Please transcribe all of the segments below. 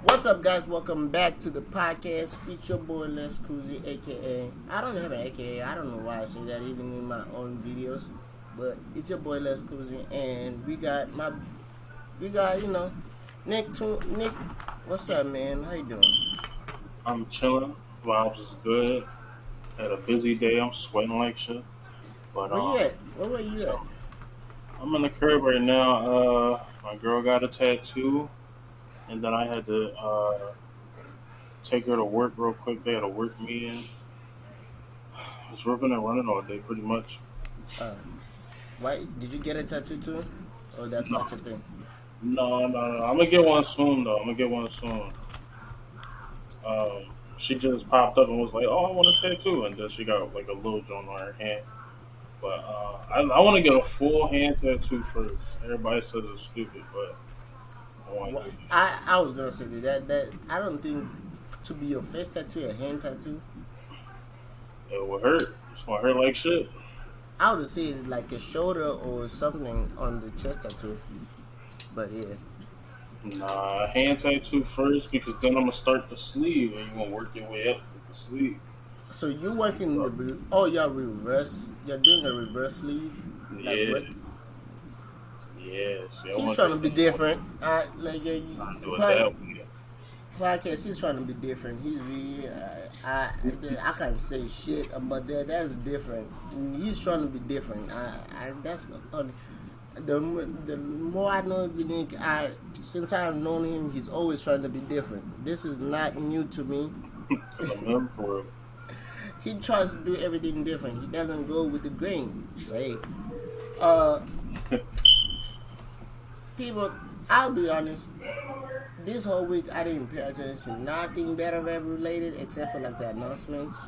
What's up, guys? Welcome back to the podcast. It's your boy Leskuzzy, aka I don't have an aka. I don't know why I say that even in my own videos, but it's your boy Leskuzzy, and we got Nick. Nick, what's up, man? How you doing? I'm chilling. Vibes is good. Had a busy day. I'm sweating like shit. But Where you at? Where were you at? so I'm in the crib right now. My girl got a tattoo, and then I had to take her to work real quick. They had a work meeting. I was working and running all day, pretty much. Uh, why did you get a tattoo too? Oh, that's No, not your thing. no. I'm gonna get one soon though. I'm gonna get one soon. She just popped up and was like, "Oh, I want a tattoo," and then she got like a little joint on her hand. But I want to get a full hand tattoo first. Everybody says it's stupid, but I want to What? get it. I was gonna say that I don't think to be your face tattoo a hand tattoo. It will hurt. It's gonna hurt like shit. I would say like a shoulder or something on the chest tattoo. But yeah. Nah, hand tattoo first because then I'm gonna start the sleeve and you gonna work your way up with the sleeve. So you working the oh you're reverse you're doing a reverse sleeve like Yeah, what yeah. See, I he's want trying to that be thing. different. Like I do it that way. podcast he's trying to be different. He's really I can't say shit about that. That's different. He's trying to be different. I that's the the more I know Vinique, I since I've known him, he's always trying to be different. This is not new to me. Cause I'm him for it. He tries to do everything different. He doesn't go with the grain, right? Uh, People, I'll be honest. This whole week I didn't pay attention. Nothing Battlerap related except for like the announcements.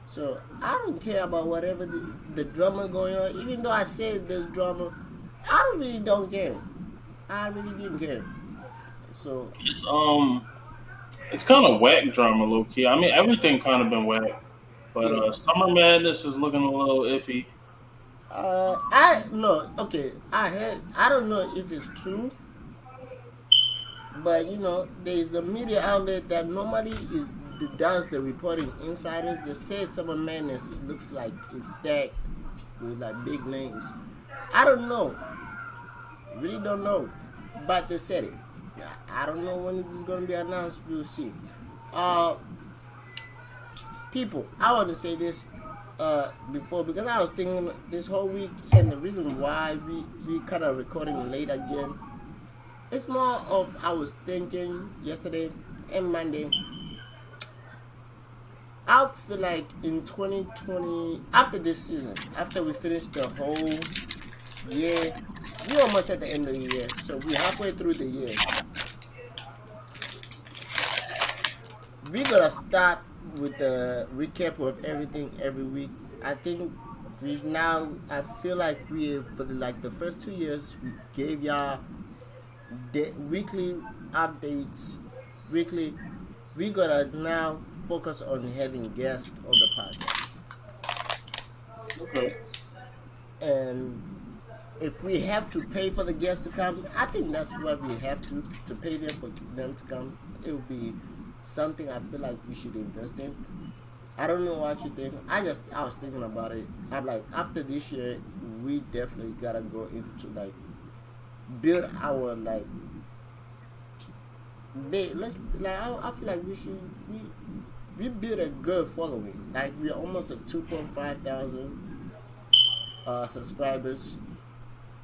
So I don't care about whatever the drama going on. Even though I said there's drama, I really don't care. I really didn't care. So It's it's kind of whack drama, low key. I mean, everything kind of been whack, but yeah, Summer Madness is looking a little iffy. I no okay. I heard. I don't know if it's true, but there's the media outlet that normally does the reporting. Insiders they said Summer Madness it looks like it's stacked with like big names. I don't know, really don't know, but they said it. I don't know when it is going to be announced. We'll see. Uh, People, I want to say this before because I was thinking this whole week, and the reason why we kind of recording late again. It's more of I was thinking yesterday and Monday. I feel like in 2020, after this season, after we finish the whole year, we almost at the end of the year, so we halfway through the year. We gotta start with the recap of everything every week. I think we now. I feel like we for like the first 2 years we gave y'all weekly updates, weekly. We gotta now focus on having guests on the podcast, Okay. and if we have to pay for the guests to come, I think that's what we have to pay them for them to come. It would be something I feel like we should invest in. I don't know what you think. I was thinking about it. I'm like after this year, we definitely gotta go into like build our like let's like I feel like we build a good following. Like we're almost at 2.5 thousand subscribers.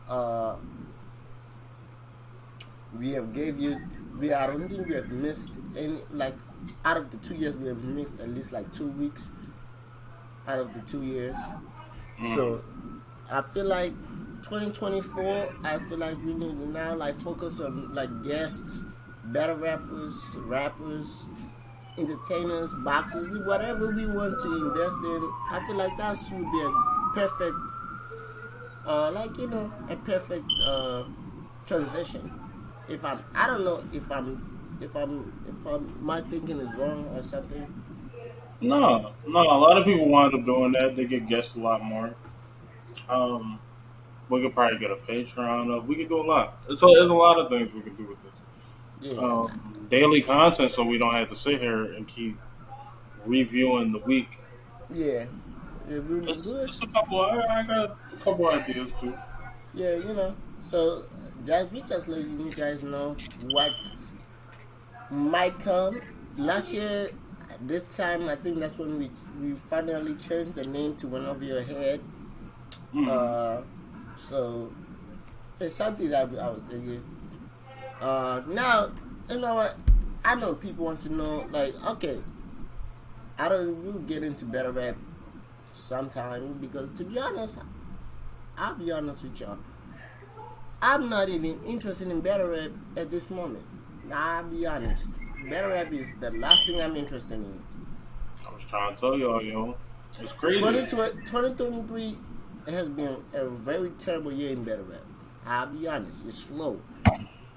Uh, we have gave you. I don't think we have missed any like out of the 2 years we have missed at least like 2 weeks out of the 2 years. Mm. So I feel like 2024. I feel like we need to now like focus on like guests, better rappers, entertainers, boxers, whatever we want to invest in. I feel like that should be a perfect, a perfect transition. I don't know if my thinking is wrong or something. No, no. A lot of people wind up doing that. They get guests a lot more. Um, we could probably get a Patreon up. We could do a lot. There's a lot of things we could do with this. Yeah, daily content, so we don't have to sit here and keep reviewing the week. yeah, yeah. We Just, do it. just a couple. I got a couple ideas too. Yeah, So, just we just letting you guys know what's might come. Last year, this time I think that's when we finally changed the name to One Over Your Head. Mm. Uh, so it's something that I was thinking. Now you know what? I know people want to know. Like, okay, I don't. We'll get into better rap sometime because to be honest, I'll be honest with y'all. I'm not even interested in better rap at this moment. I'll be honest. Better rap is the last thing I'm interested in. I was trying to tell y'all, it's crazy, 2023 has been a very terrible year in better rap. I'll be honest. It's slow.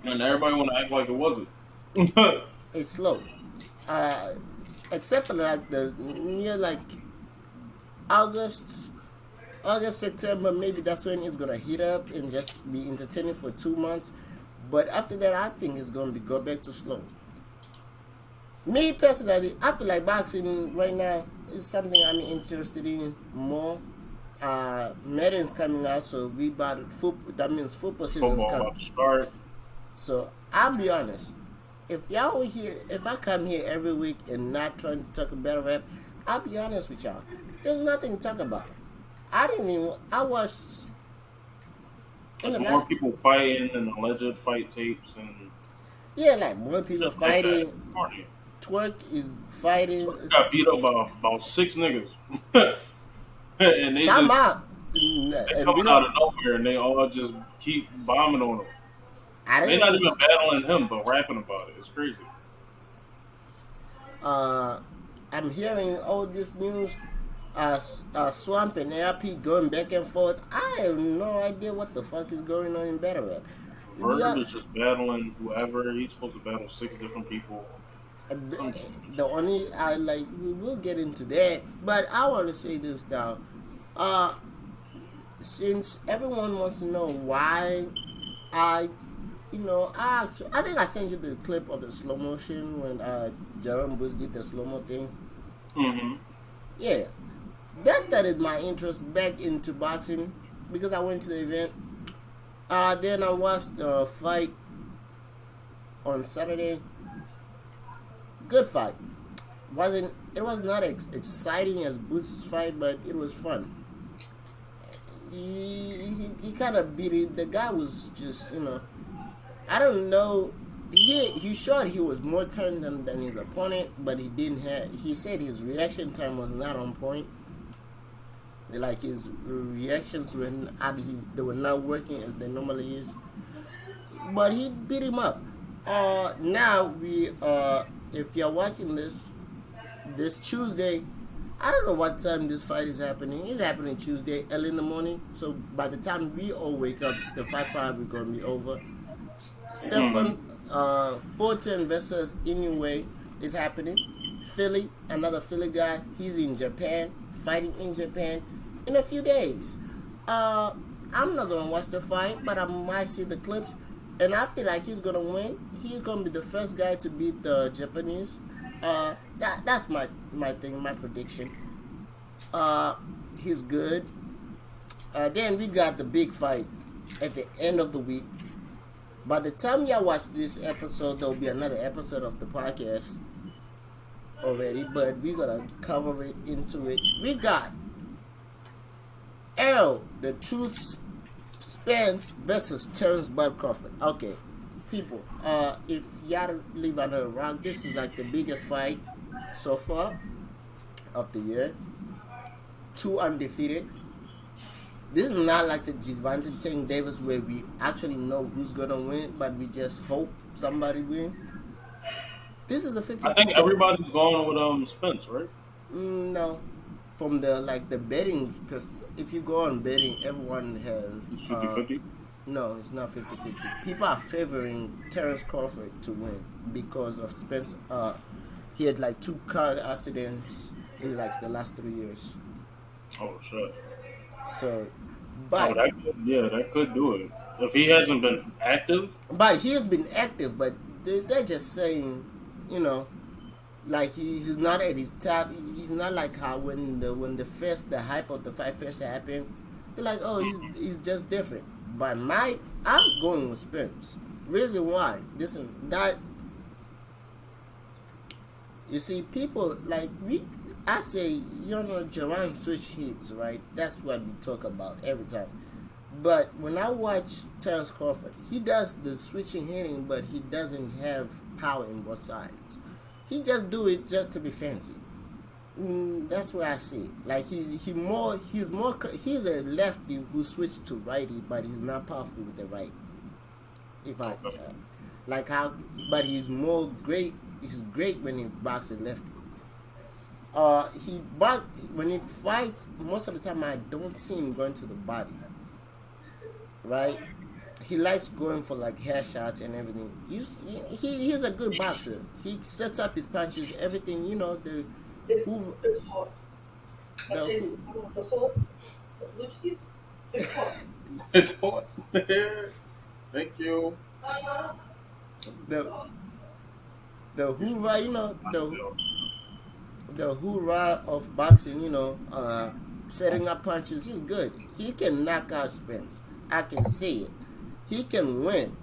and everybody want to act like it wasn't. It's slow. Uh, except for like the near like August, September, maybe that's when it's gonna heat up and just be entertaining for 2 months. But after that, I think it's gonna be go back to slow. Me personally, I feel like boxing right now is something I'm interested in more. Madden's coming out, so we bought football. That means football season's Football coming. about to start. So I'll be honest. If y'all here, if I come here every week and not trying to talk about rap, I'll be honest with y'all. There's nothing to talk about. I didn't even. I watched in There's the more last. people fighting and alleged fight tapes and Yeah, like more people shit like that. fighting. Cardi. Twerk is fighting. Twerk got beat up by about six niggas, and Some out. they And we coming out don't. of nowhere and they all just keep bombing on him. I They didn't not know. even battling him, but rapping about it. It's crazy. Uh, I'm hearing all this news. Swamp and LP going back and forth. I have no idea what the fuck is going on in battle rap. Verb Yeah, is just battling whoever. He's supposed to battle six different people. Some the only I like we will get into that, but I want to say this now. Uh, since everyone wants to know why I, I think I sent you the clip of the slow motion when Jerome Bush did the slow mo thing. mm-hmm. Yeah, that started my interest back into boxing because I went to the event. Then I watched the fight on Saturday. Good fight. Wasn't It was not exciting as Boots' fight, but it was fun. He kind of beat it. The guy was just I don't know. He showed he was more talented than his opponent, but he didn't have. He said his reaction time was not on point. Like his reactions were they were not working as they normally is. But he beat him up. Now if you're watching this Tuesday, I don't know what time this fight is happening. It's happening Tuesday, early in the morning. So by the time we all wake up, the fight probably gonna be over. Mm-hmm. Stefan Fulton versus Inoue is happening. Philly, another Philly guy, he's in Japan, fighting in Japan in a few days. Uh, I'm not gonna watch the fight, but I might see the clips, and I feel like he's gonna win. He's gonna be the first guy to beat the Japanese. That's my thing, my prediction. Uh, he's good. Then we got the big fight at the end of the week. By the time y'all watch this episode, there'll be another episode of the podcast already, but we're gonna cover it into it. We got L, the Truth Spence versus Terrence Bud Crawford. Okay, people, if y'all live under a rock, this is like the biggest fight so far of the year. Two undefeated. This is not like the Javante Tank Davis where we actually know who's gonna win, but we just hope somebody win. This is a I think 50-50. everybody's going with Spence, right? No, from the like the betting, because if you go on betting, everyone has. It's 50-50. No, it's not 50-50. People are favoring Terrence Crawford to win because of Spence. He had like two car accidents in like the last 3 years. Oh shit. So, Oh, but that could do it. If he hasn't been active, he has been active, but they're just saying, you know, like he's not at his top. He's not like how when the hype of the fight first happened. They're like, oh, he's just different. But I'm going with Spence. Reason why? Listen, that you see, people like we. I say, Jerron switch hits, right? That's what we talk about every time. But when I watch Terrence Crawford, he does the switching hitting, but he doesn't have power in both sides. He just do it just to be fancy. That's where I see it. Like he's a lefty who switched to righty, but he's not powerful with the right. If I like how, but he's more great. He's great when he boxes lefty. When he fights. Most of the time, I don't see him going to the body. Right? He likes going for like hair shots and everything. He's a good boxer. He sets up his punches, everything. It's hot. The who, I want the sauce, the blue cheese. It's hot. It's hot. Thank you. the the hoorah, the hoorah of boxing. Setting up punches. He's good. He can knock out Spence. I can see it. He can win.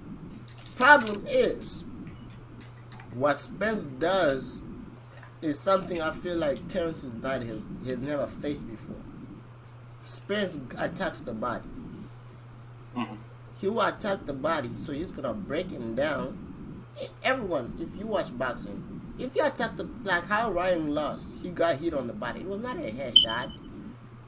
Problem is, what Spence does is something I feel like Terrence has never faced before. Spence attacks the body. Mhm. He will attack the body, so he's gonna break him down. Everyone, if you watch boxing, if you attack like how Ryan lost, he got hit on the body. It was not a headshot.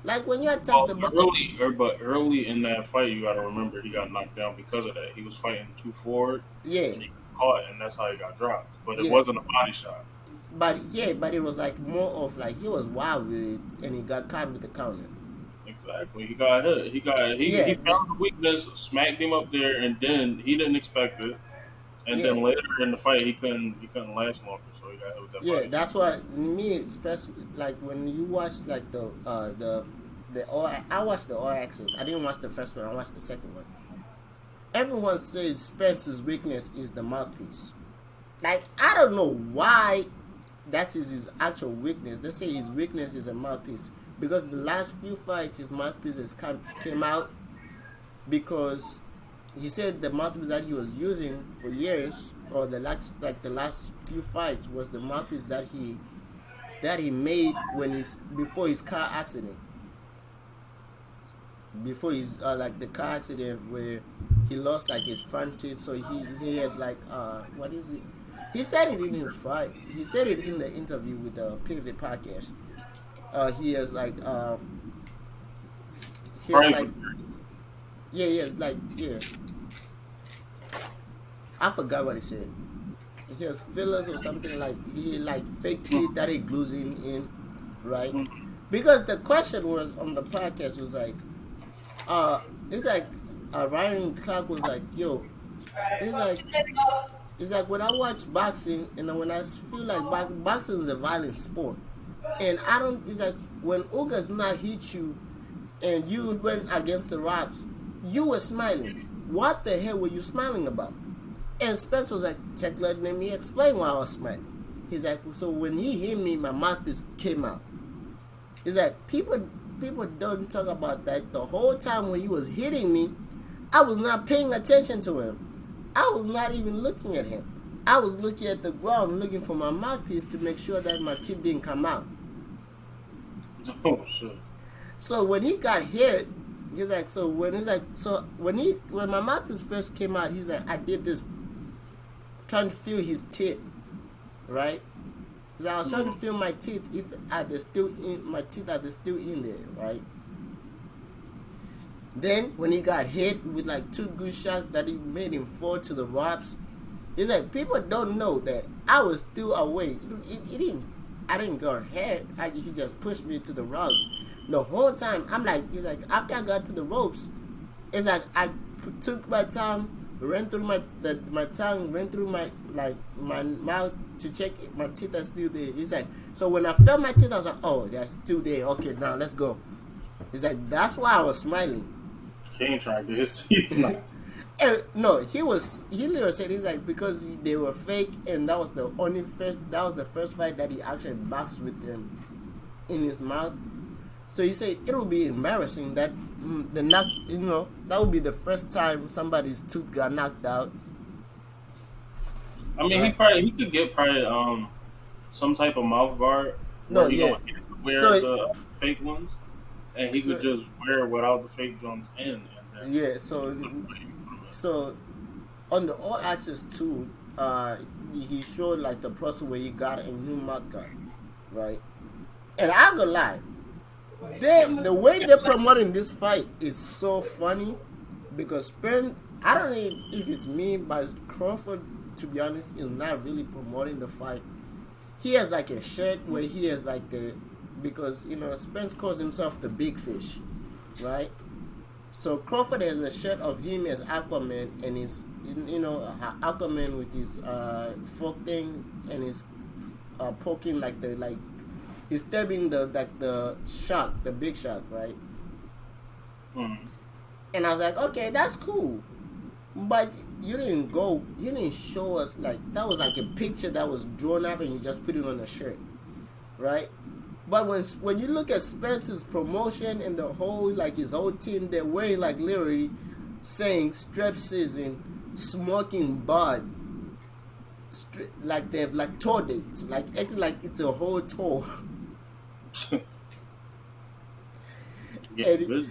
Like when you attack the body. But early in that fight, you got to remember he got knocked down because of that. He was fighting too forward, Yeah, and he got caught, and that's how he got dropped. But it yeah. wasn't a body shot. But it was like more of like he was wild with it, and he got caught with the counter. Exactly. He got hit. He Yeah, found the weakness, smacked him up there, and then he didn't expect it. And yeah, then later in the fight, he couldn't last longer, so he got hit with that yeah. body shot. That's why me, especially like when you watch like I watched the All Access. I didn't watch the first one. I watched the second one. Everyone says Spence's weakness is the mouthpiece. Like I don't know why that is his actual weakness. They say his weakness is a mouthpiece because the last few fights his mouthpiece came out because he said the mouthpiece that he was using for years or the last few fights was the mouthpiece that he made before his car accident. Before his like the car accident where he lost like his front teeth, so he has like what is it? He said it in his fight. He said it in the interview with the Pivot podcast. He has like he has like Frank, yeah. I forgot what he said. He has fillers or something like he like fake teeth that he glues in, right? Because the question was on the podcast was like, it's like Ryan Clark was like, yo, it's like when I watch boxing and when I feel like boxing is a violent sport, and I don't. It's like when Ugas not hit you, and you went against the Robs, you were smiling. What the hell were you smiling about? And Spence was like, let me explain why I was smiling. He's like, so when he hit me, my mouthpiece came out. He's like, people don't talk about that. The whole time when he was hitting me, I was not paying attention to him. I was not even looking at him. I was looking at the ground, looking for my mouthpiece to make sure that my teeth didn't come out. oh shit. So when he got hit, he's like, when my mouthpiece first came out, he's like, I did this, trying to feel his teeth, right? Because I was trying to feel my teeth if my teeth are still in there, right? Then when he got hit with like two good shots that he made him fall to the ropes, he's like, people don't know that I was still away. I didn't go ahead. He just pushed me to the ropes. The whole time I'm like, he's like, after I got to the ropes, it's like I took my tongue, ran through my tongue, ran through my mouth to check if my teeth are still there. He's like, so when I felt my teeth, I was like, oh, they're still there. Okay, now let's go. He's like, that's why I was smiling. He ain't trying to get his teeth knocked. No, he literally said he's like because they were fake, and that was the first fight that he actually boxed with them in his mouth. So he said it would be embarrassing that the knock, that would be the first time somebody's tooth got knocked out. I mean, Right? he could get probably some type of mouth guard No, where he yeah. don't have to wear So, the fake ones, and he could so just wear it without the fake joints in, and then yeah. he put the fake one So on the All Access 2, he showed like the process where he got a new mouth guard, right? And I'm gonna lie, the way they're promoting this fight is so funny because I don't know if it's me, but Crawford, to be honest, is not really promoting the fight. He has like a shirt where he has like because Spence calls himself the big fish, right? So Crawford has a shirt of him as Aquaman, and his Aquaman with his fork thing, and he's poking like he's stabbing the shark, the big shark, right? in. And I was like, okay, that's cool, but you didn't show us like that was like a picture that was drawn up, and you just put it on a shirt, right? But when you look at Spence's promotion and the whole like his whole team, they're wearing like literally saying strep season, smoking bud, like they have like tour dates, like acting like it's a whole tour. Getting and busy.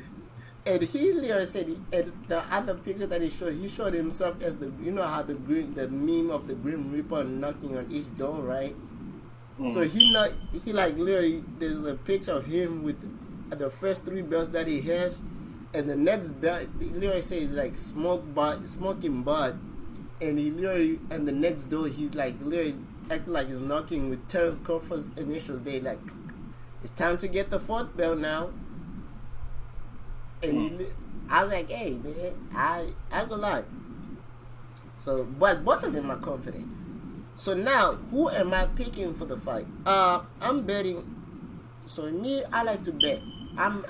and he literally said, and the other picture that he showed himself as how the meme of the Grim Reaper knocking on each door, right? So he like literally there's a picture of him with the first three belts that he has, and the next belt he literally says like smoking bud, and he literally and the next door he like literally acting like he's knocking with Terrence Crawford's initials. They like it's time to get the fourth belt now, and I was like, hey man, I go lie. So but both of them are confident. So now, who am I picking for the fight? I'm betting. So me, I like to bet. I'm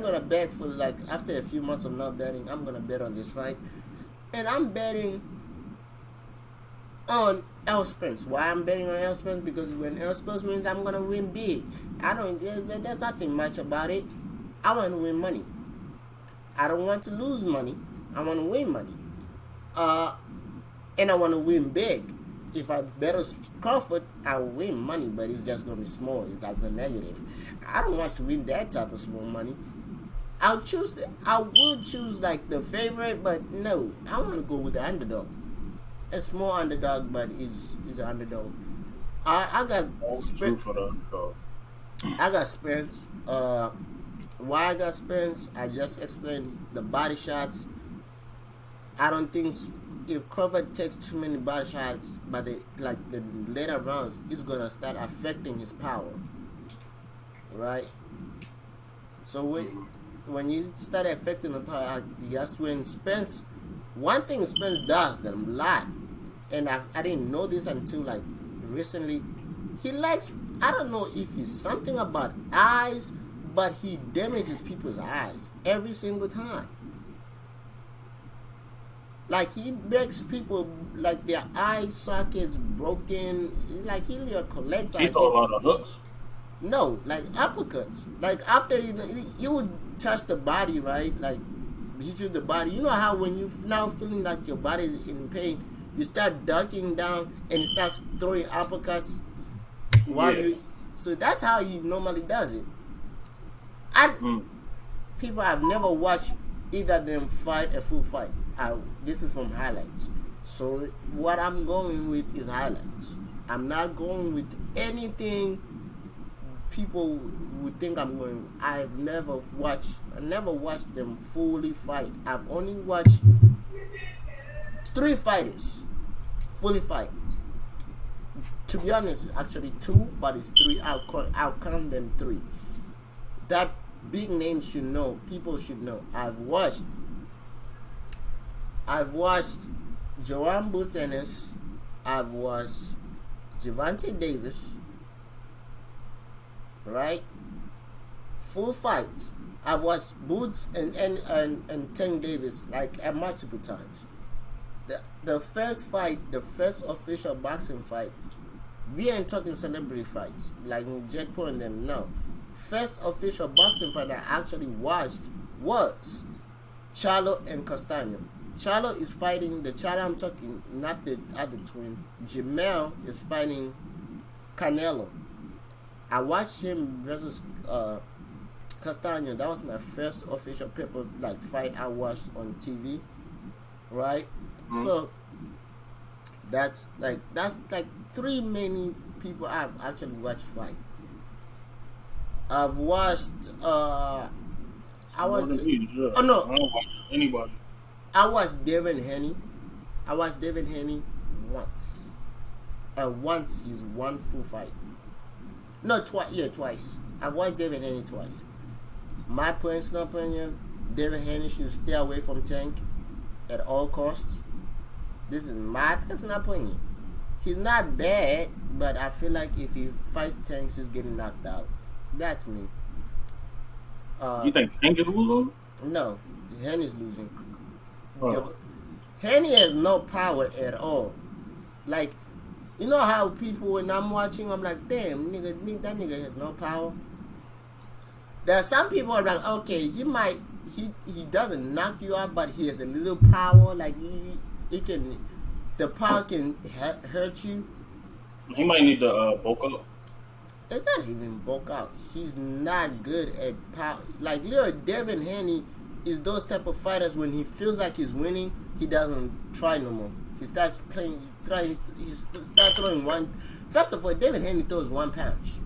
gonna bet for like after a few months of not betting, I'm gonna bet on this fight, and I'm betting on El Spence. Why I'm betting on El Spence? Because when El Spence wins, I'm gonna win big. I don't. There's nothing much about it. I want to win money. I don't want to lose money. I want to win money. And I want to win big. If I bet on Crawford, I'll win money, but it's just gonna be small. It's like the negative. I don't want to win that type of small money. I will choose like the favorite, but no, I want to go with the underdog. A small underdog, but is an underdog. I got True for the dog. I got Spence. Why I got Spence? I just explained the body shots. I don't think if Crawford takes too many body shots by the later rounds, it's gonna start affecting his power, right? So when you start affecting the power, that's when Spence. One thing Spence does that a lot, and I didn't know this until like recently. He likes. I don't know if it's something about eyes, but he damages people's eyes every single time. Like he makes people like their eye sockets broken. Like he literally collects He eyes. throw a lot of hooks. No, like uppercuts. Like after you would touch the body, right? Like hit you the body. You know how when you now feeling like your body is in pain, you start ducking down and it starts throwing uppercuts while Yeah. you. So that's how he normally does it. I people have never watched either of them fight a full fight. This is from highlights. So what I'm going with is highlights. I'm not going with anything people would think I'm going. I never watched them fully fight. I've only watched 3 fighters fully fight. To be honest, actually 2, but it's 3. I'll count them 3. That big names should know. People should know. I've watched Joanne Busenes. I've watched Javante Davis. Right? full fights. I've watched Boots and Tank Davis like at multiple times. The first fight, the first official boxing fight, we ain't talking celebrity fights like Jet Paul and them. No, first official boxing fight I actually watched was Charlo and Castano. Charlo is fighting the Charlo I'm talking, not the other twin. Jamel is fighting Canelo. I watched him versus Castano. That was my first official paper like fight I watched on TV, right? Mhm. So that's like three many people I've actually watched fight. I've watched I More was than me, yeah. oh no I don't watch anybody. I watched Devin Haney. I watched Devin Haney once. Once he's one full fight. No, twice. Yeah, twice. I've watched Devin Haney twice. My personal opinion, Devin Haney should stay away from Tank at all costs. This is my personal opinion. He's not bad, but I feel like if he fights Tanks, he's getting knocked out. That's me. You think Tank is losing? No, Haney's losing. Oh. Haney has no power at all. Like, you know how people when I'm watching, I'm like, damn, that nigga has no power. There are some people are like, okay, he doesn't knock you out, but he has a little power. Like he can, the power can hurt you. He might need to bulk up. It's not even bulk out. He's not good at power. Like little Devin Haney is those type of fighters when he feels like he's winning, he doesn't try no more. He starts playing, trying. He starts throwing one. First of all, Devin Haney throws one punch.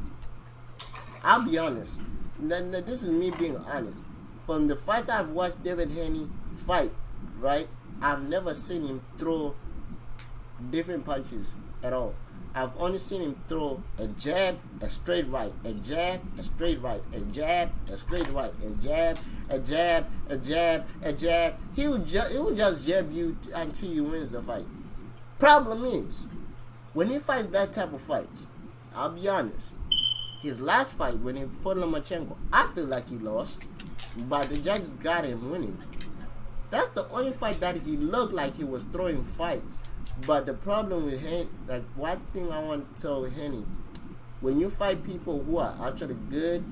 I'll be honest. This is me being honest. From the fights I've watched Devin Haney fight, right? I've never seen him throw different punches at all. I've only seen him throw a jab, a straight right, a jab, a straight right, a jab, a straight right, a jab, a jab, a jab, a jab. He will just jab you until he wins the fight. Problem is, when he fights that type of fights, I'll be honest. His last fight when he fought Lomachenko, I feel like he lost, but the judges got him winning. That's the only fight that he looked like he was throwing fights. But the problem with Henny, like one thing I want to tell Henny, when you fight people who are actually good,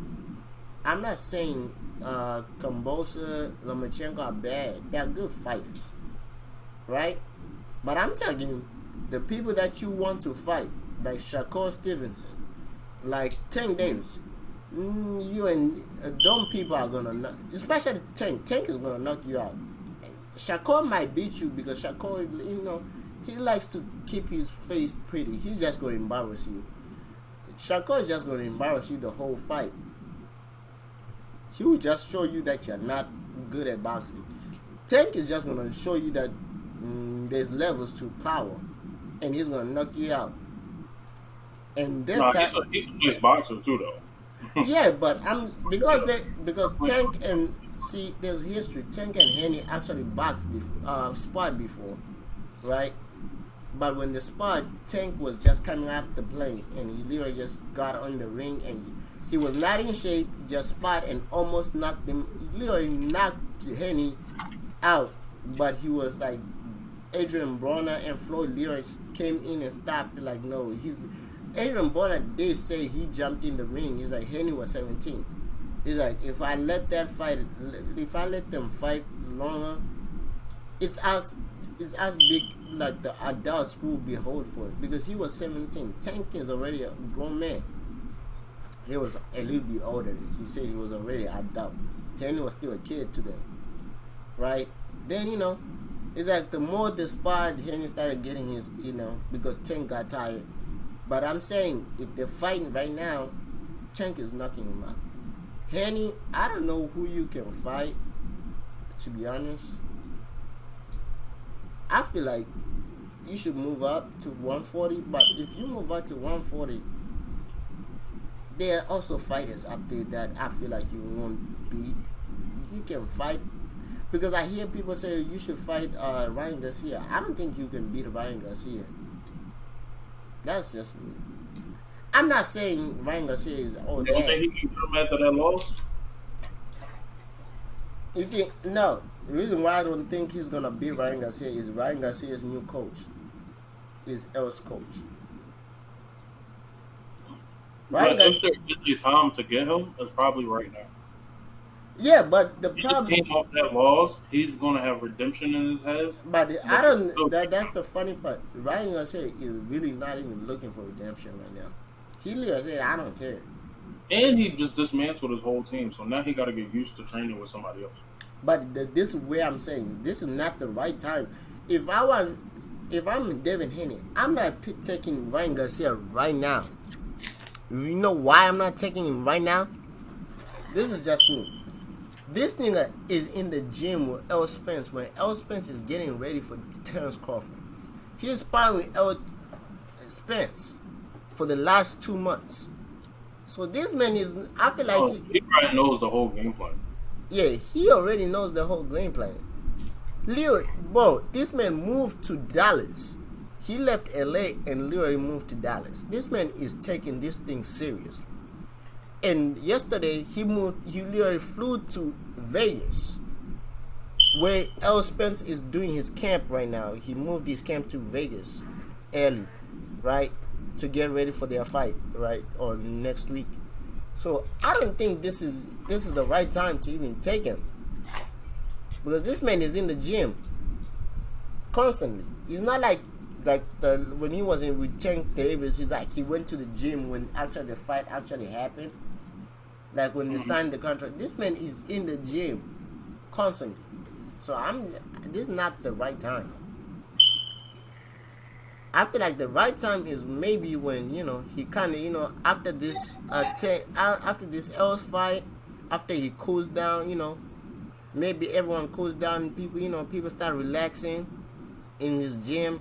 I'm not saying Kambosa, Lomachenko are bad. They're good fighters, right? But I'm telling you, the people that you want to fight, like Shakur Stevenson, like Tank Davis, you and dumb people are gonna knock, especially Tank. Tank is gonna knock you out. Shakur might beat you because Shakur, he likes to keep his face pretty. He's just gonna embarrass you. Shakur is just gonna embarrass you the whole fight. He will just show you that you're not good at boxing. Tank is just gonna show you that there's levels to power, and he's gonna knock you out. And this No, time, he's a nice boxer too, though. yeah, but because Tank and see there's history. Tank and Henny actually boxed before, sparred before, right? But when the spot, Tank was just coming out the plane, and he literally just got on the ring, and he was not in shape. Just spot and almost knocked him. He literally knocked Henny out, but he was like Adrian Broner and Floyd literally came in and stopped. Like no, Adrian Broner did say he jumped in the ring. He's like Henny was 17. He's like if I let them fight longer, it's as big like the adults who will be hold for it because he was 17. Tank is already a grown man. He was a little bit older. He said he was already adult. Henry was still a kid to them, right? Then it's like the more the spot, Henry started getting his because Tank got tired. But I'm saying if they're fighting right now, Tank is knocking him out. Henny, I don't know who you can fight. To be honest, I feel like you should move up to 140. But if you move up to 140, there are also fighters up there that I feel like you won't beat. You can fight because I hear people say you should fight Ryan Garcia. I don't think you can beat Ryan Garcia. That's just me. I'm not saying Ryan Garcia is all You don't that. think he can come after that loss? You think no? The reason why I don't think he's gonna be Ryan Garcia is Ryan Garcia's new coach is L's coach. Ryan But Gar- if there is a time to get him, it's probably right now. yeah, but the He just came problem, off that loss. He's gonna have redemption in his head, but I but you can don't. still get That's him. the funny part. Ryan Garcia is really not even looking for redemption right now. He literally said, "I don't care." And he just dismantled his whole team, so now he got to get used to training with somebody else. But this is where I'm saying this is not the right time. If I want, if I'm Devin Haney, I'm not taking Ryan Garcia right now. You know why I'm not taking him right now? This is just me. This nigga is in the gym with L. Spence when L. Spence is getting ready for Terrence Crawford. He's sparring with L. Spence for the last 2 months. So this man is, I feel like, Oh, he probably knows the whole game plan. yeah, he already knows the whole game plan. Leo, bro, this man moved to Dallas. He left LA and literally moved to Dallas. This man is taking this thing serious. And yesterday he literally flew to Vegas, where L. Spence is doing his camp right now. He moved his camp to Vegas early, right? To get ready for their fight, right? Or next week. So I don't think this is the right time to even take him. Because this man is in the gym constantly. He's not like when he was in with Tank Davis, he's like he went to the gym when actually the fight actually happened. Like when they signed the contract. This man is in the gym constantly. So this is not the right time. I feel like the right time is maybe when he kind of after this after this else fight, after he cools down, maybe everyone cools down, people start relaxing in his gym.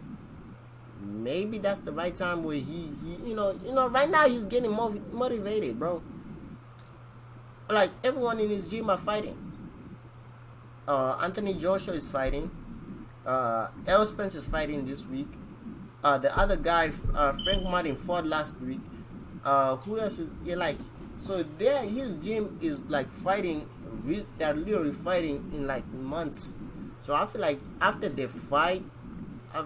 Maybe that's the right time where he right now he's getting motivated, bro. Like everyone in his gym are fighting. Anthony Joshua is fighting. L. Spence is fighting this week. The other guy, Frank Martin, fought last week. Who else is like? So there, his gym is like fighting. They're literally fighting in like months. So I feel like after they fight,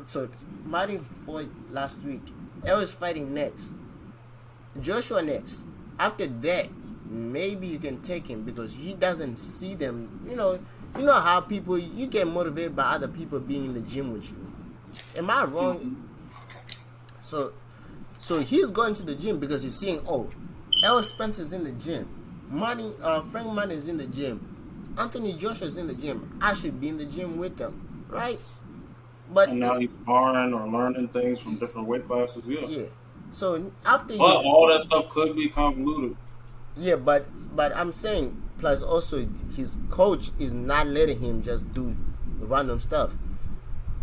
so Martin fought last week. L is fighting next. Joshua next. After that, maybe you can take him because he doesn't see them. You know how people you get motivated by other people being in the gym with you. Am I wrong? So he's going to the gym because he's seeing, L. Spence is in the gym. Frank Money is in the gym. Anthony Joshua is in the gym. I should be in the gym with them, right? But And now he's sparring or learning things from different weight classes. Yeah. yeah. So after But all that stuff could be convoluted. yeah, but I'm saying plus also his coach is not letting him just do random stuff.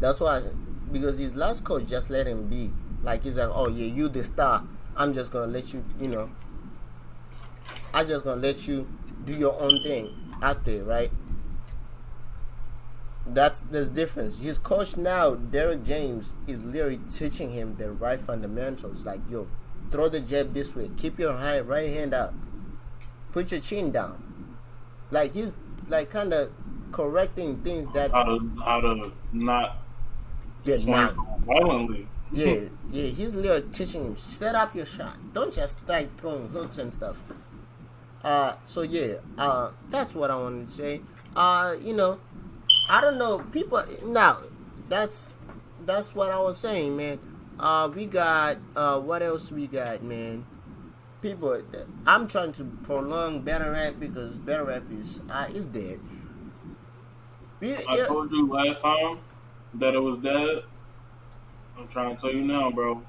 That's why because his last coach just let him be. Like he's like, oh yeah, you the star. I'm just gonna let you, I'm just gonna let you do your own thing out there, right? There's difference. His coach now, Derek James, is literally teaching him the right fundamentals. Like, yo, throw the jab this way, keep your right hand up, put your chin down. Like he's like kind of correcting things that How to not get swing knocked. so violently. Yeah, he's literally teaching him set up your shots. Don't just like throwing hooks and stuff. So yeah, that's what I wanted to say. I don't know people now. That's what I was saying, man. We got what else we got, man? People, I'm trying to prolong Battlerap because Battlerap is dead. I told you last time that it was dead. I'm trying to tell you now, bro.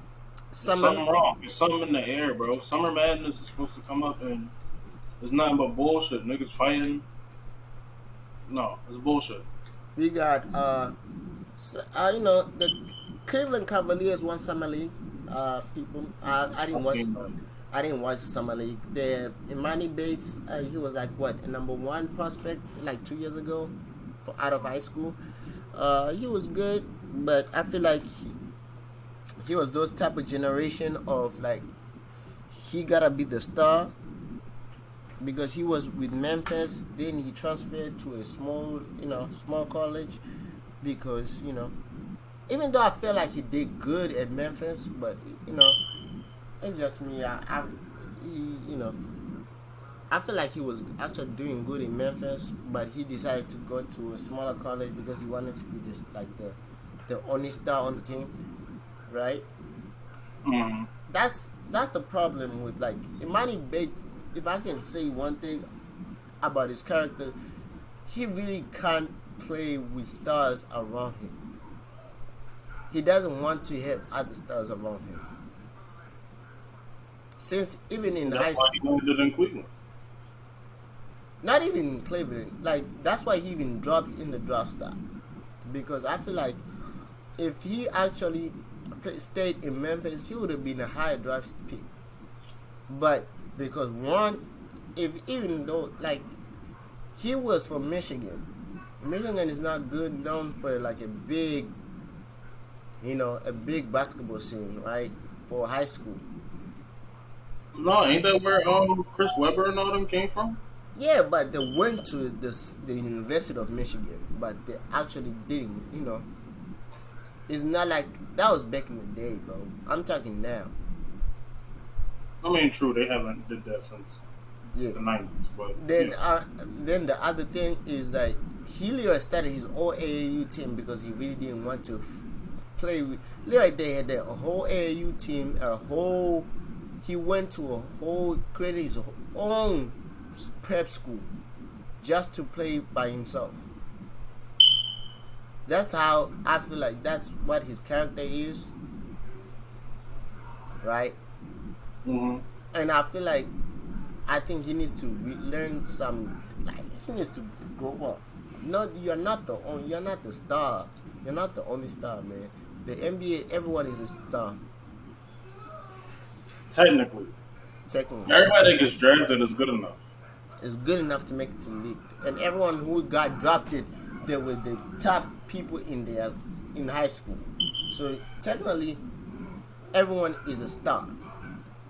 There's something wrong. There's something in the air, bro. Summer Madness is supposed to come up and it's nothing but bullshit. Niggas fighting. No, it's bullshit. We got the Cleveland Cavaliers won Summer League. People, I didn't watch. I didn't watch Summer League. The Imani Bates, he was like what a number one prospect like 2 years ago, out of high school. He was good, but I feel like he was those type of generation of like he gotta be the star because he was with Memphis. Then he transferred to a small college because even though I feel like he did good at Memphis, but it's just me. He, I feel like he was actually doing good in Memphis, but he decided to go to a smaller college because he wanted to be this like the only star on the team, right? Mm-hmm. That's the problem with like Imani Bates. If I can say one thing about his character, he really can't play with stars around him. He doesn't want to have other stars around him. Since even in That's high why he school, wanted it in Cleveland. not even in Cleveland, like that's why he even dropped in the draft stock. Because I feel like if he actually stayed in Memphis, he would have been a higher draft pick. But because one, if even though like he was from Michigan, Michigan is not good known for like a big basketball scene, right? For high school. No, ain't that where Chris Webber and all them came from? Yeah, but they went to the University of Michigan, but they actually didn't. It's not like that was back in the day, bro. I'm talking now. I mean, true, they haven't did that since Yeah. the '90s, but Then, yeah. then the other thing is that Helio started his whole AAU team because he really didn't want to play with. Like they had a whole AAU team, He went to created his own prep school just to play by himself. That's how I feel like that's what his character is, right? Mm-hmm. And I think he needs to learn some. Like he needs to grow up. No, you're not the star. You're not the only star, man. The NBA, everyone is a star. Technically, Technically, everybody that gets drafted is good enough. is good enough to make it to the league. And everyone who got drafted, they were the top people in high school. So technically, everyone is a star.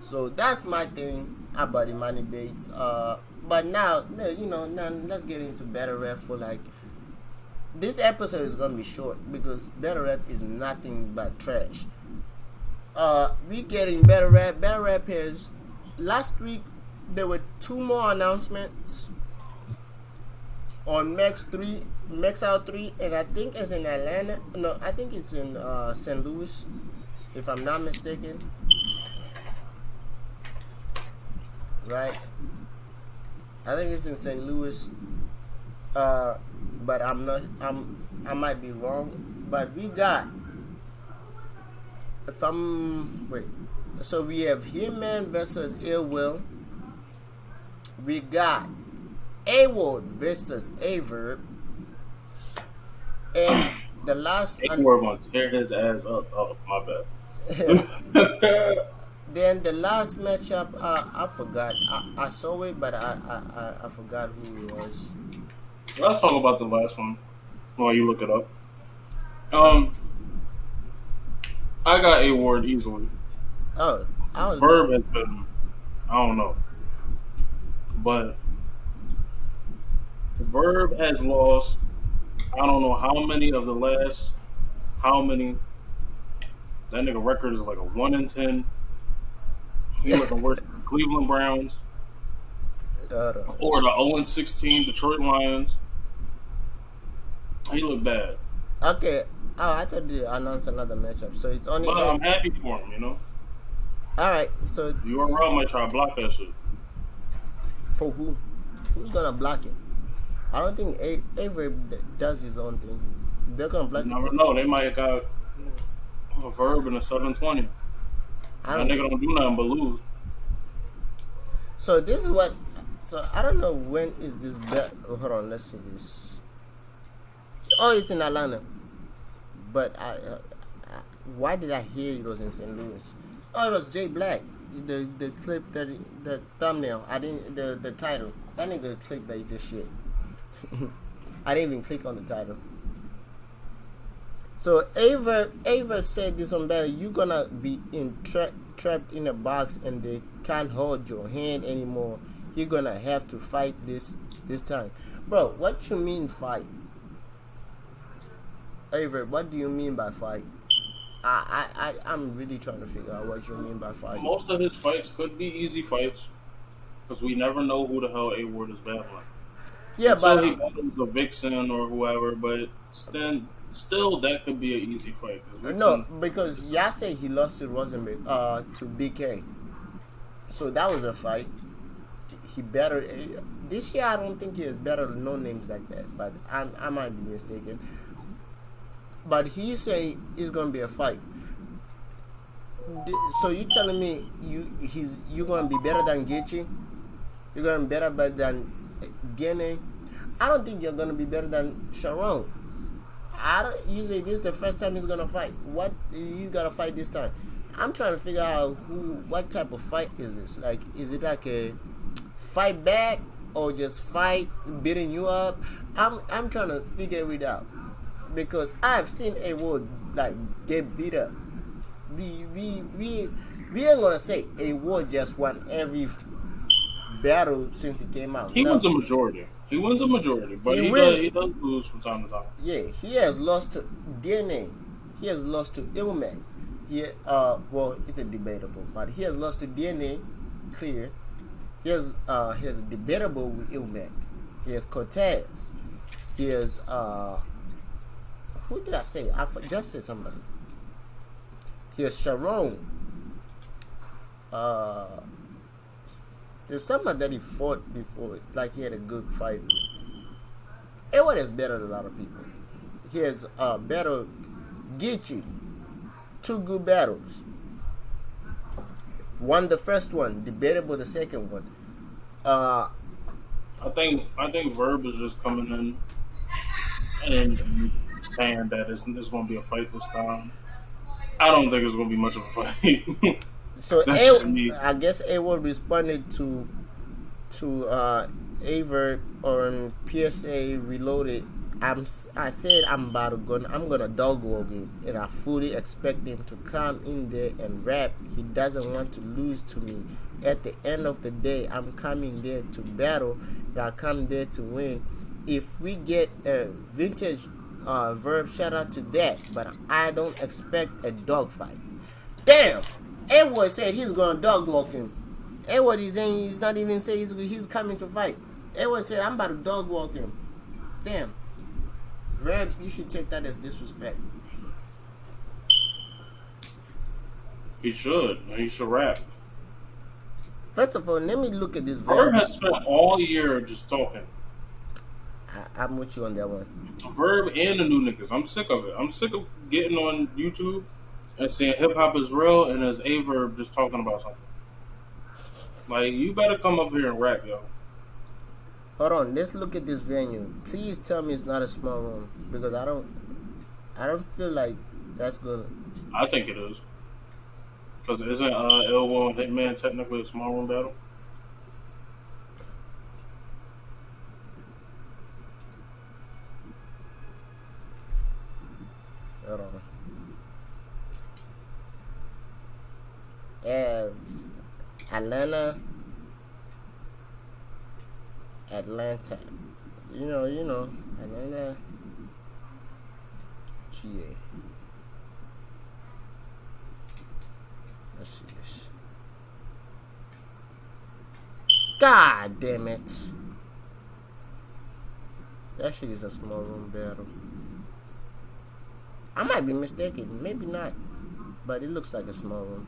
So that's my thing about Imani Bates. But now, now let's get into Battlerap for like. This episode is gonna be short because Battlerap is nothing but trash. We getting Battlerap. Battlerap is last week. There were 2 more announcements on Max Out 3, and I think it's in Atlanta. No, I think it's in St. Louis, if I'm not mistaken. Right? I think it's in St. Louis. But I might be wrong. But we got, so we have He-Man versus Ill Will. We got A-Word versus Averb. And the last... We're going to tear his ass up. Oh, my bad. Then the last matchup, I forgot. I saw it, but I forgot who it was. Let's talk about the last one while you look it up. I got A-Word easily. Oh, Verb has been, I don't know. But Verb has lost, I don't know how many of the last, that nigga record is like a 1-10. He looking worse than the Cleveland Browns or the 0-16 Detroit Lions. He looked bad. Okay. Oh, I thought they announced another matchup. So it's only. But I'm happy for him, All right. So URL might try to block that shit. For who? Who's gonna block it? I don't think Avery does his own thing. They're gonna block You never know. They might have got a Verb in a 720. That nigga don't do nothing but lose. So this is what. So I don't know when is this bet. Oh, hold on. Let's see this. Oh, it's in Atlanta. But why did I hear it was in St. Louis? Oh, it was Jay Black. The clip the thumbnail. I didn't the title. That nigga clickbait this shit. I didn't even click on the title. So Ava said this on better. You're gonna be trapped in a box and they can't hold your hand anymore. You're gonna have to fight this time, bro. What you mean fight? Avery, what do you mean by fight? I'm really trying to figure out what you mean by fight. Most of his fights could be easy fights because we never know who the hell A Ward is battling Yeah, until he but battles a Vixen or whoever. But then, still, that could be an easy fight because no, Vixen. because Yase he lost to Rosenberg, to BK, so that was a fight. He better this year. I don't think he has better no names like that, but I might be mistaken. But he say it's gonna be a fight. So you telling me you're gonna be better than Gaethje? You're gonna be better than Gene? I don't think you're gonna be better than Sharon. I don't. You say this is the first time he's gonna fight. What he's gonna fight this time? I'm trying to figure out what type of fight is this? Like, is it like a fight back or just fight beating you up? I'm trying to figure it out because I've seen a word like get beat up. We ain't gonna say a word just won every battle since he came out. He No. wins a majority. He wins a majority, but He he does lose from time to time. Yeah, he has lost to DNA. He has lost to Ilmac. Well, it's a debatable, but he has lost to DNA, clear. He has debatable with Ilmac. He has Cortez. He has who did I say? Just said somebody. He has Sharon. There's someone that he fought before, like he had a good fight with. Edward has better than a lot of people. He has better Gaethje. 2 good battles. Won the first one, debatable the second one. I think Verb is just coming in and saying that it's going to be a fight this time. I don't think it's going to be much of a fight. So That's just me. I guess Edward responded to Aver on PSA Reloaded. I said I'm gonna dog walk it, and I fully expect him to come in there and rap. He doesn't want to lose to me. At the end of the day, I'm coming there to battle, and I come there to win. If we get a vintage Verb, shout out to that, but I don't expect a dog fight. Damn, Edward said he's gonna dog walk him. Edward is saying he's not even saying he's coming to fight. Edward said I'm about to dog walk him. Damn. Verb, you should take that as disrespect. He should. He should rap. First of all, let me look at this Verb Verb. has spent all year just talking. I'm with you on that one. Verb and the new niggas. I'm sick of it. I'm sick of getting on YouTube and seeing hip hop is real and there's a Verb just talking about something. Like, you better come up here and rap, yo. Hold on, let's look at this venue. Please tell me it's not a small room because I don't feel like that's gonna. I think it is. Because isn't L1 and Hitman technically a small room battle? Hold on. Atlanta. You know, Atlanta. GA. Let's see this. God damn it. That shit is a small room battle. I might be mistaken. Maybe not. But it looks like a small room.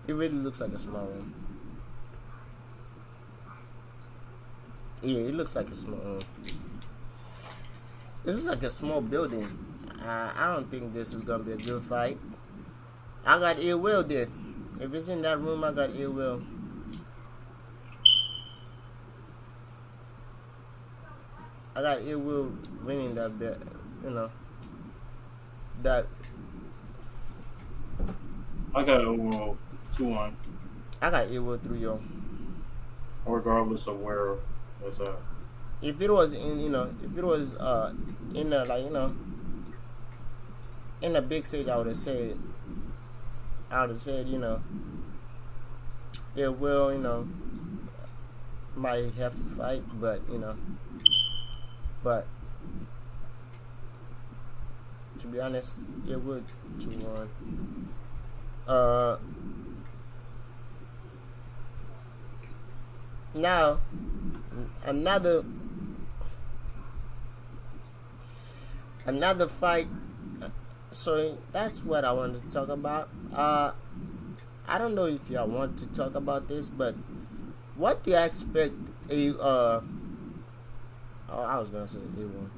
It really looks like a small room. Yeah, it looks like a small room. It looks like a small building. I don't think this is gonna be a good fight. I got ill will there. If it's in that room, I got ill will. I got ill will winning that bet. You know. That. I got overall 2-1. I got ill will 3-0. Regardless of where it's at. If it was in, if it was in a, like, in a big stage, I would have said, it will, might have to fight, but but to be honest, it would to one. Uh, Now another fight. So that's what I wanted to talk about. I don't know if y'all want to talk about this, but what do you expect a oh, I was gonna say A1.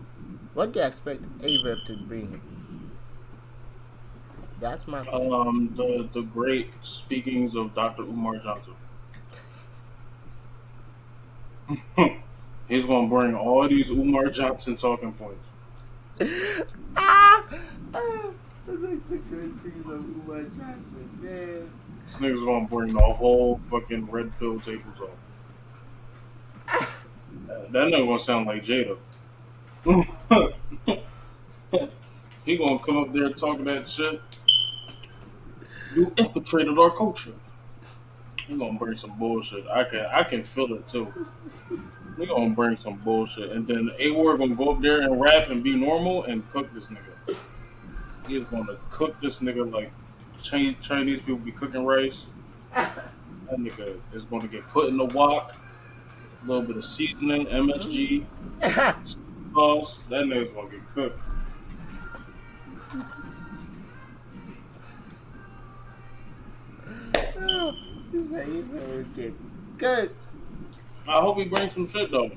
What do you expect Averb to bring him? That's my The great speakings of Dr. Umar Johnson. He's gonna bring all these Umar Johnson talking points. ah, that's like the great speakers of Umar Johnson, man. This nigga's gonna bring the whole fucking red pill tables off. That nigga gonna sound like Jada. He gonna come up there talking that shit. You infiltrated our culture. He gonna bring some bullshit. I can feel it too. He gonna bring some bullshit, and then A-Ward gonna go up there and rap and be normal and cook this nigga. He is gonna cook this nigga like Chinese people be cooking rice. That nigga is gonna get put in the wok, a little bit of seasoning, MSG, sauce. That nigga's gonna get cooked. You say we get good. I hope he brings some shit though.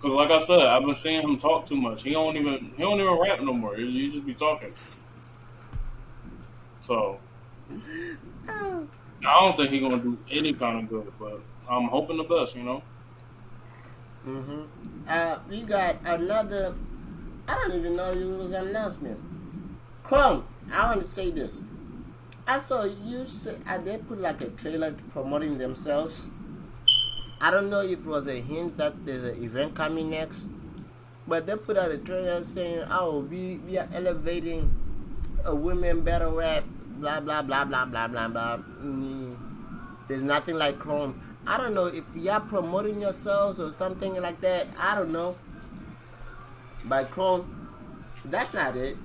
Cause like I said, I've been seeing him talk too much. He don't even rap no more. He just be talking. So I don't think he's gonna do any kind of good, but I'm hoping the best, We got another. I don't even know it was an announcement. Chrome, I want to say this. I saw you say they put like a trailer promoting themselves. I don't know if it was a hint that there's an event coming next, but they put out a trailer saying, "Oh, we are elevating a women battle rap." Blah blah blah blah blah blah blah. There's nothing like Chrome. I don't know if y'all promoting yourselves or something like that. I don't know. By Chrome, that's not it.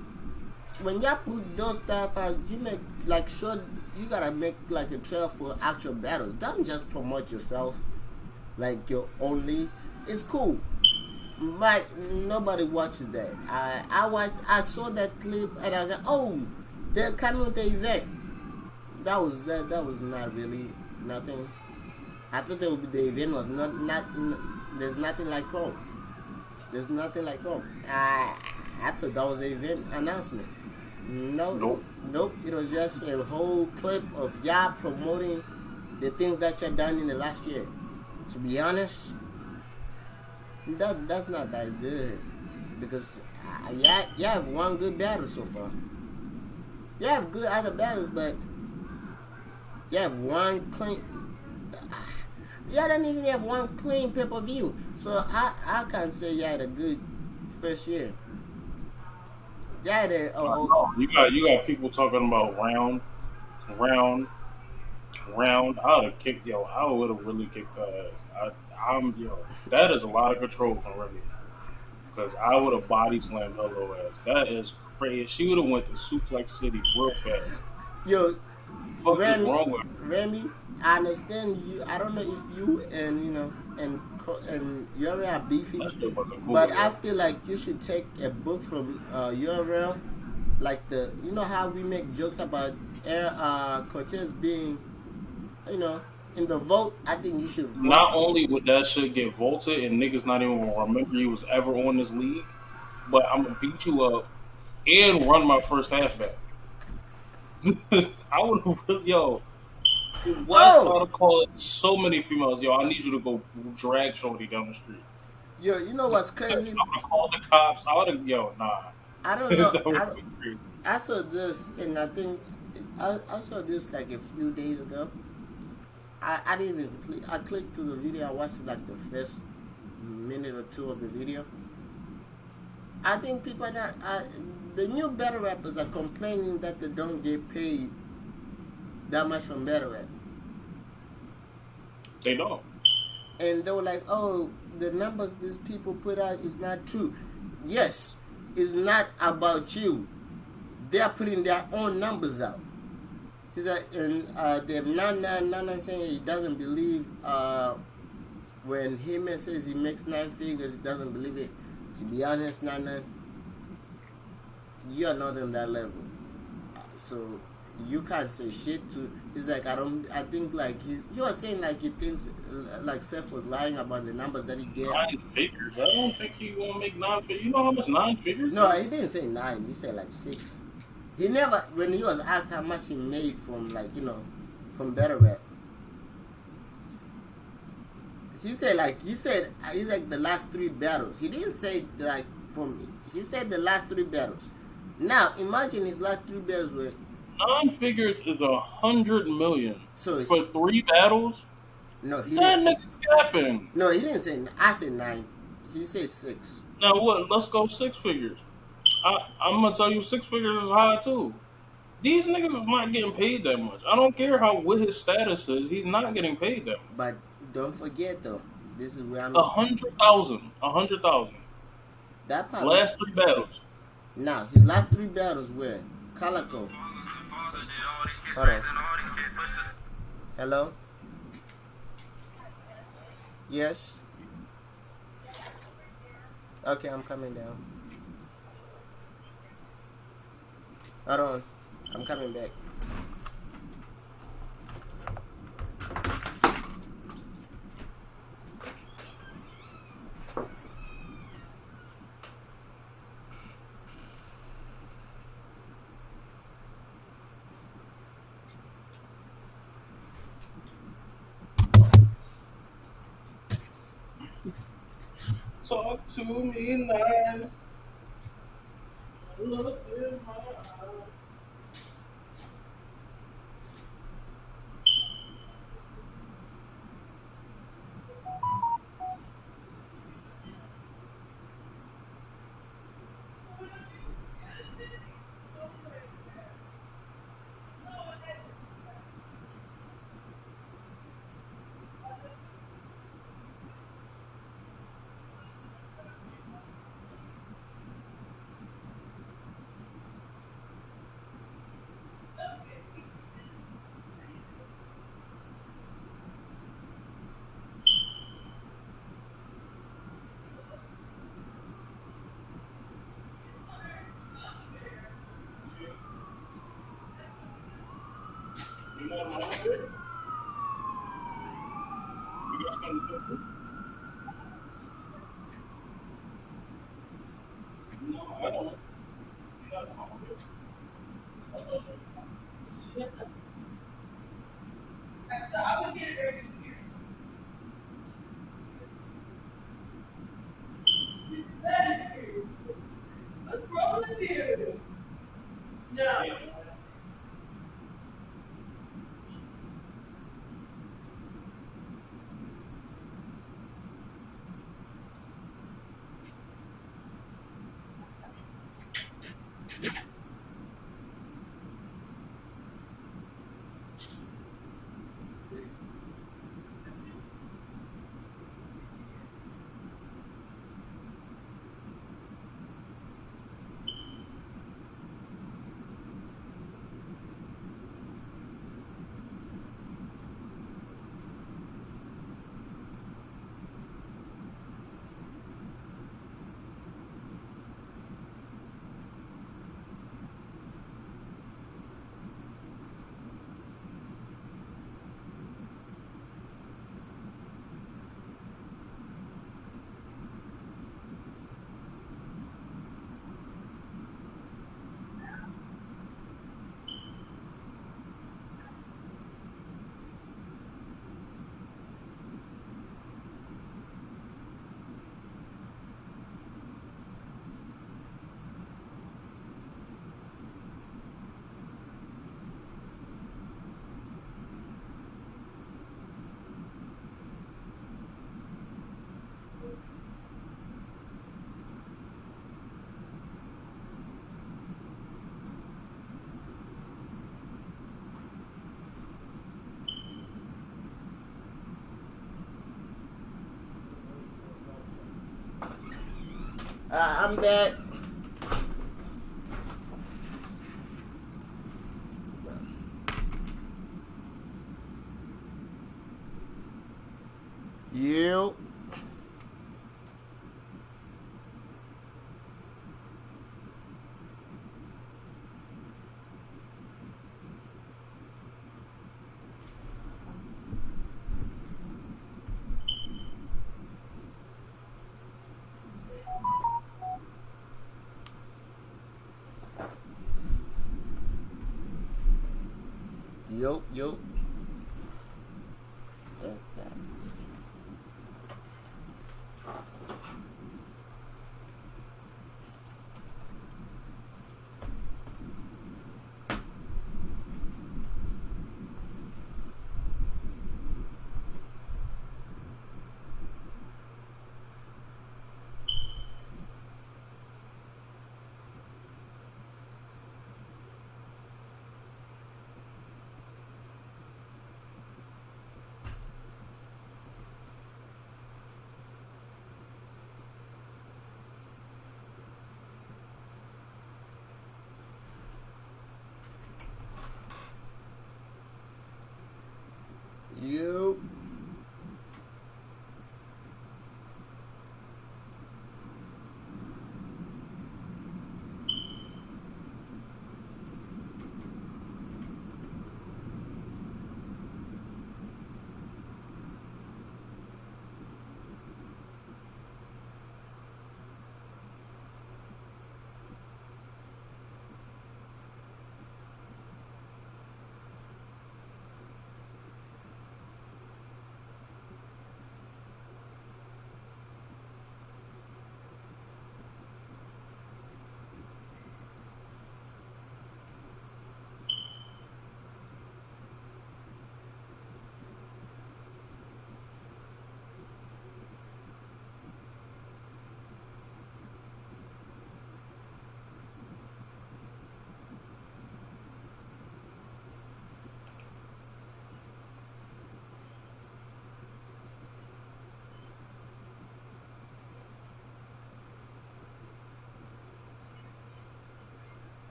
When y'all put those stuff out, you make like sure you gotta make like a trailer for actual battles. Don't just promote yourself like you're only. It's cool, but nobody watches that. I saw that clip and I was like, oh, they're coming with the event. That was not really nothing. I thought the event was not. There's nothing like Chrome. There's nothing like Chrome. I thought that was an event announcement. Nope. It was just a whole clip of y'all promoting the things that you've done in the last year. To be honest, that's not that good because y'all have one good battle so far. You have good other battles, but you have one clean. You don't even have one clean pay-per-view. So I can't say you had a good first year. You had You got people talking about round. I would have kicked I would have really kicked that ass. That is a lot of control from Remy. Because I would have body slammed her little ass. That is crazy. She would have went to Suplex City real fast. Yo, What is wrong with her? Remy, I understand you. I don't know if you and Uriel are beefing, Cool, but I feel like you should take a book from Uriel, like how we make jokes about Cortez being, in the vote. I think you should vote. Not only would that shit get vaulted and niggas not even gonna remember you was ever on this league, but I'm gonna beat you up and run my first half back. I would have really, I would have called so many females, I need you to go drag Shorty down the street. Yo, you know what's crazy? I'm gonna call the cops. I would have, nah. I don't know. That would be crazy. I saw this, and I think I saw this like a few days ago. I didn't even click. I clicked to the video. I watched like the first minute or two of the video. I think people are not. The new battle rappers are complaining that they don't get paid that much from battle rap. They don't. And they were like, "Oh, the numbers these people put out is not true." Yes, it's not about you. They are putting their own numbers out. He's like, and they have Nana saying he doesn't believe when him says he makes 9 figures, he doesn't believe it. To be honest, Nana, you are not on that level, so you can't say shit to. He's like, I don't. I think like he was saying like he thinks like Seth was lying about the numbers that he gets. 9 figures. I don't think he gonna make 9 figures. You know how much 9 figures No, is? he didn't say 9. He said like 6. He never, when he was asked how much he made from like from Battlerap, he's like the last 3 battles. He didn't say like from. He said the last 3 battles. Now imagine his last 3 battles were 9 figures is 100 million so for it's 3 battles. no he That didn't nigga's capping. no he didn't say I said 9. He said 6. Now what? Let's go 6 figures. I'm gonna tell you, 6 figures is high too. These niggas is not getting paid that much. I don't care how what his status is. He's not getting paid that much. But don't forget though, this is where A I'm. 100,000. 100,000. That part. Last 3 battles. Now his last 3 battles were Calico. Hold on. Hello. Yes. Okay, I'm coming down. Hold on. I'm coming back. Talk to me nice. Look in my eyes. You know what I'm saying? You guys come to temple? No, I don't. Yeah, I don't. I don't. Shut up. So I would get ready here. What's wrong with you? No. I'm back. You. Yo. You.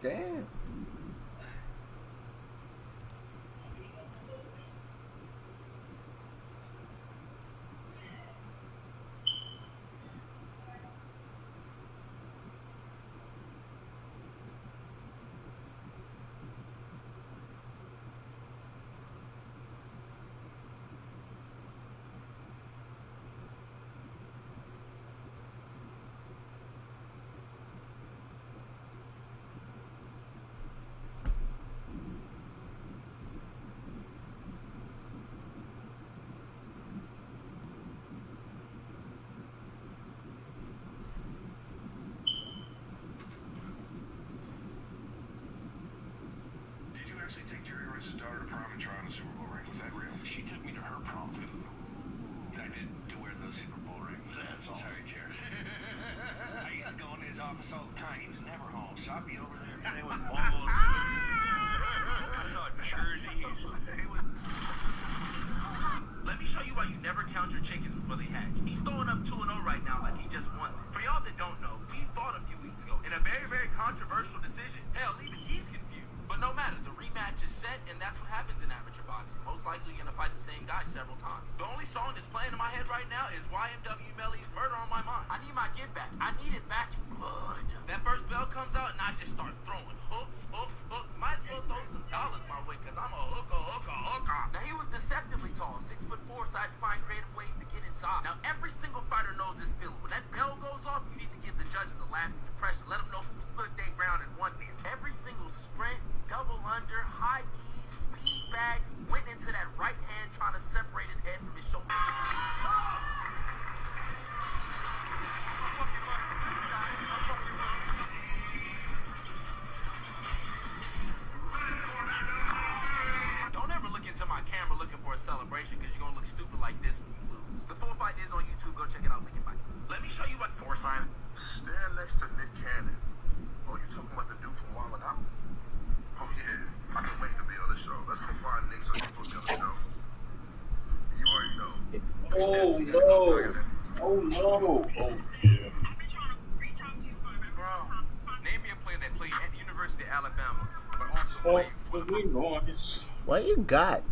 Damn. Actually take Jerry Rice's daughter to prom and try on a Super Bowl ring. Was that real? She took me to her prom too. I did to wear those Super Bowl rings. That's awesome. Sorry, Jerry. I used to go into his office all the time. He was never home, so I'd be over there playing with balls. I saw jerseys. It was. Let me show you why you never count your chickens before they hatch. He's throwing up 2-0 right now like he just won. For y'all that don't know, we fought a few weeks ago in a very, very controversial decision. Hell, even he's confused. But no matter, the rematch is set. event, and that's what happens in amateur boxing. Most likely you're gonna fight the same guy several times. The only song that's playing in my head right now is YMW Melly's Murder on My Mind. I need my get back. I need it back in blood. That first bell comes out and I just start throwing hooks. Might as well throw some dollars my way, cause I'm a hooker. Now he was deceptively tall, 6'4", so I had to find creative ways to get inside. Now every single fighter knows this feeling. When that bell goes off, you need to give the judges a lasting impression. Let them know who stood their ground and won this. Every single sprint, double under, high knees, speed bag, went into that right hand trying to separate his head from his shoulder. Don't ever look into my camera looking for a celebration, because you're going to look stupid like this when you lose. The full fight is on YouTube. Go check it out. Link in my. Let me show you what 4 signs. Stand next to Nick Cannon. Oh, you talking about the dude from Wild 'N Out? Oh, yeah. I've been waiting to be on the show. Let's go find Nick so he can put me on the show. You already know. Oh no! Oh no! Oh yeah! Name me a player that played at the University of Alabama, but also Oh, played for but we noise. What you got?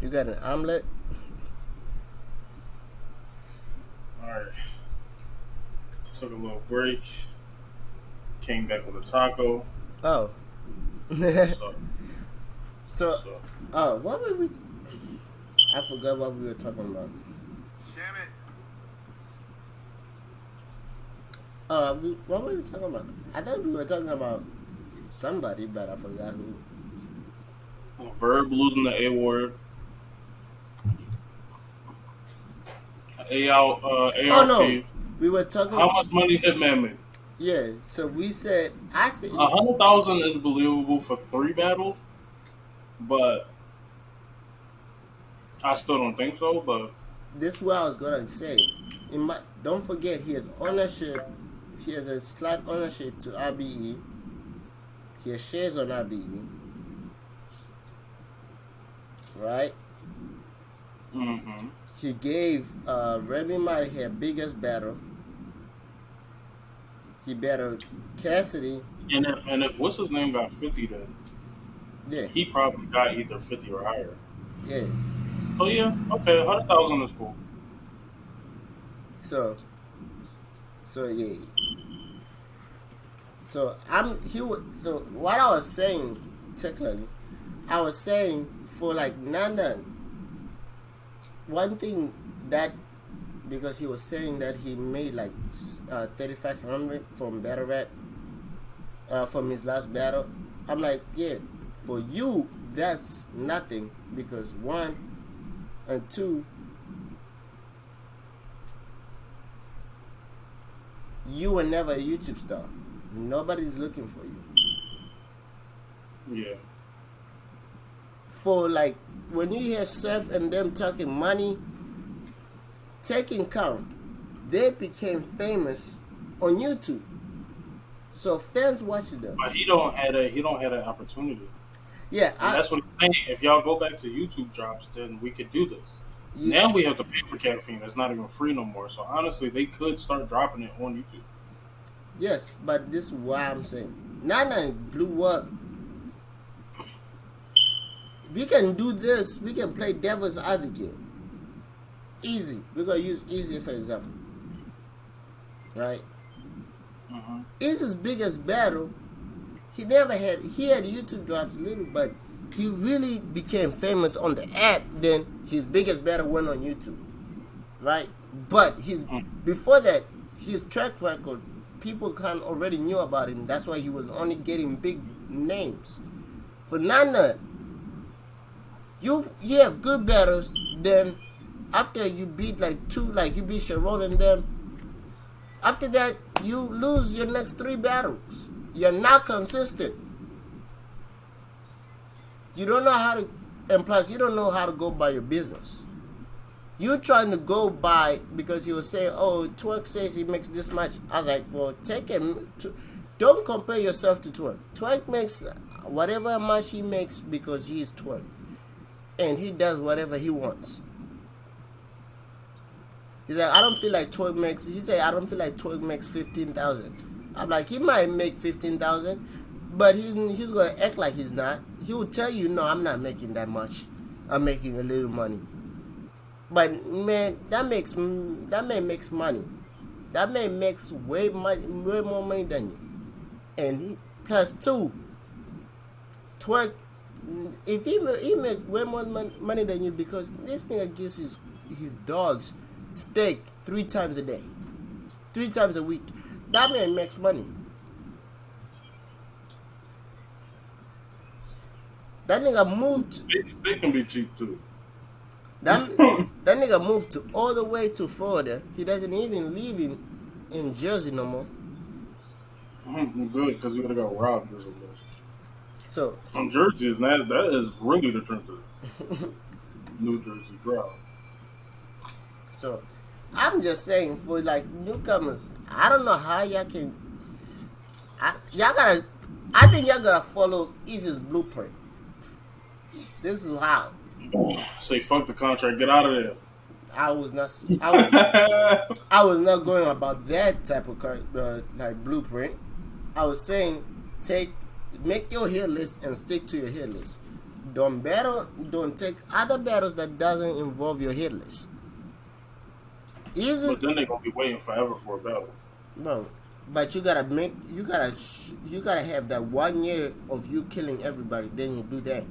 You got an omelet? Alright. Took a little break. Came back with a taco. Oh. So, So, oh, what were we? I forgot what we were talking about. Damn it. What were we talking about? I thought we were talking about somebody, but I forgot who. Verb losing the A word. ARP. Oh no, we were talking. How much money Hitman made? Yeah, so we said, I said, 100,000 is believable for 3 battles, but I still don't think so. But this is what I was gonna say. Don't forget, he has ownership. He has a slight ownership to RBE. He has shares on RBE, right? mm-hmm. He gave Remy Ma her biggest battle. He battled Cassidy. and if what's his name got 50, then Yeah, he probably got either 50 or higher. yeah. So yeah, okay, 100,000 is cool. So yeah. So so what I was saying technically, I was saying for like Nana, one thing that, because he was saying that he made like 3,500 from Battlerap, from his last battle. I'm like, yeah, for you that's nothing, because 1 and 2, you were never a YouTube star. Nobody's looking for you. Yeah. For like, when you hear Seth and them talking money, taking count, they became famous on YouTube. So fans watching them. But he don't have that opportunity. Yeah, And that's what I'm saying. If y'all go back to YouTube drops, then we could do this. yeah, Now we have to pay for caffeine. It's not even free no more. So honestly, they could start dropping it on YouTube. yes, but this is why I'm saying Nana blew up. We can do this. We can play devil's advocate. Easy. We're gonna use Easy for example. Right? Mm-hmm. Easy's biggest battle, he had YouTube drops little, but he really became famous on the app. Then his biggest battle went on YouTube. Right? But before that, his track record, people kind of already knew about him. That's why he was only getting big names. For Nana, you have good battles. Then after you beat like 2, like you beat Sharon and them, after that you lose your next 3 battles. You're not consistent. You don't know how to, and plus you don't know how to go by your business. You're trying to go by, because he was saying, oh, Twerk says he makes this much. I was like, well, take him. Don't compare yourself to Twerk. Twerk makes whatever much he makes because he is Twerk. And he does whatever he wants. He's like, I don't feel like Twerk makes, he said, I don't feel like Twerk makes 15,000. I'm like, he might make 15,000, but he's gonna act like he's not. He will tell you, no, I'm not making that much. I'm making a little money. But man, that man makes money. That man makes way more money than you. And he plus two twerk. If he make way more money than you because this nigga gives his dogs steak 3 times a day, 3 times a week. That man makes money. That nigga moved. They can be cheap too. That nigga moved all the way to Florida. He doesn't even live in Jersey no more. Good, because he would have got robbed or something. So From Jersey is not, that is really the trenches. New Jersey Drive. So I'm just saying for like newcomers, I don't know how y'all can. I think y'all gotta follow Easy's blueprint. This is how. Say fuck the contract, get out of there. I was not going about that type of like blueprint. I was saying make your hit list and stick to your hit list. Don't take other battles that doesn't involve your hit list. Easy, But then they're gonna be waiting forever for a battle. bro. But you gotta have that 1 year of you killing everybody. Then you do that.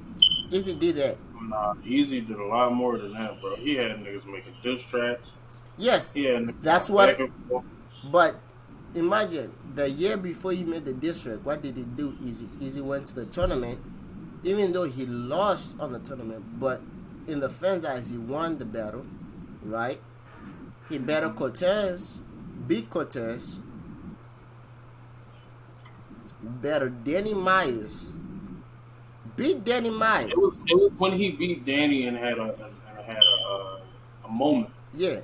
Easy did that. Nah, Easy did a lot more than that, bro. He had niggas making diss tracks. Yes, He had niggas that's back what. and forth. But imagine the year before he made the district. What did he do? Easy went to the tournament, even though he lost on the tournament. But in the fans' eyes, he won the battle, right? He battled Cortez, beat Cortez, battled Danny Myers, beat Danny Myers. It was when he beat Danny and had a moment. Yeah.